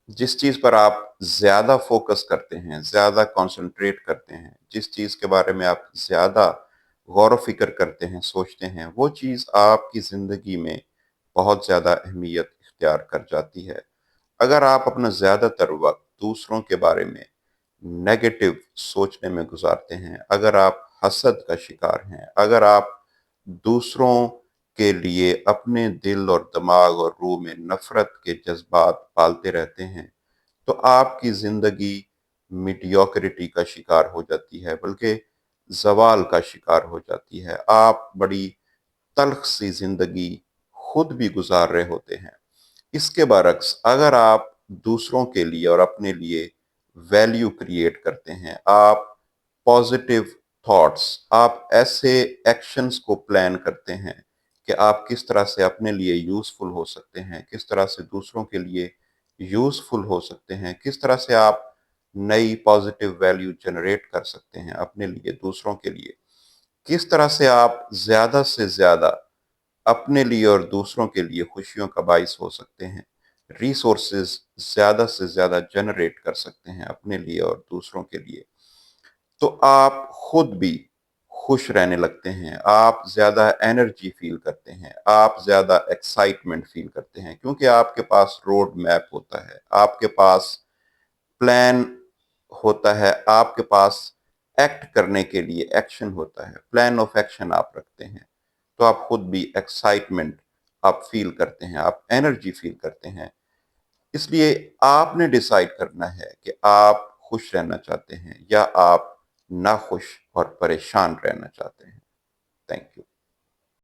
جس چیز پر آپ زیادہ فوکس کرتے ہیں، زیادہ کنسنٹریٹ کرتے ہیں، جس چیز کے بارے میں آپ زیادہ غور و فکر کرتے ہیں، سوچتے ہیں، وہ چیز آپ کی زندگی میں بہت زیادہ اہمیت اختیار کر جاتی ہے۔ اگر آپ اپنا زیادہ تر وقت دوسروں کے بارے میں نیگیٹو سوچنے میں گزارتے ہیں، اگر آپ حسد کا شکار ہیں، اگر آپ دوسروں کے لیے اپنے دل اور دماغ اور روح میں نفرت کے جذبات پالتے رہتے ہیں، تو آپ کی زندگی میڈیوکریٹی کا شکار ہو جاتی ہے، بلکہ زوال کا شکار ہو جاتی ہے۔ آپ بڑی تلخ سی زندگی خود بھی گزار رہے ہوتے ہیں۔ اس کے برعکس اگر آپ دوسروں کے لیے اور اپنے لیے ویلیو کریٹ کرتے ہیں، آپ پازیٹیو تھاٹس، آپ ایسے ایکشنز کو پلان کرتے ہیں کہ آپ کس طرح سے اپنے لیے یوزفل ہو سکتے ہیں، کس طرح سے دوسروں کے لیے یوزفل ہو سکتے ہیں، کس طرح سے آپ نئی پازیٹیو ویلیو جنریٹ کر سکتے ہیں اپنے لیے، دوسروں کے لیے، کس طرح سے آپ زیادہ سے زیادہ اپنے لیے اور دوسروں کے لیے خوشیوں کا باعث ہو سکتے ہیں، ریسورسز زیادہ سے زیادہ جنریٹ کر سکتے ہیں اپنے لیے اور دوسروں کے لیے، تو آپ خود بھی خوش رہنے لگتے ہیں، آپ زیادہ انرجی فیل کرتے ہیں، آپ زیادہ ایکسائٹمنٹ فیل کرتے ہیں، کیونکہ آپ کے پاس روڈ میپ ہوتا ہے، آپ کے پاس پلان ہوتا ہے، آپ کے پاس ایکٹ کرنے کے لیے ایکشن ہوتا ہے، پلان آف ایکشن آپ رکھتے ہیں، تو آپ خود بھی ایکسائٹمنٹ آپ فیل کرتے ہیں، آپ انرجی فیل کرتے ہیں۔ اس لیے آپ نے ڈیسائیڈ کرنا ہے کہ آپ خوش رہنا چاہتے ہیں یا آپ ناخوش اور پریشان رہنا چاہتے ہیں۔ Thank you.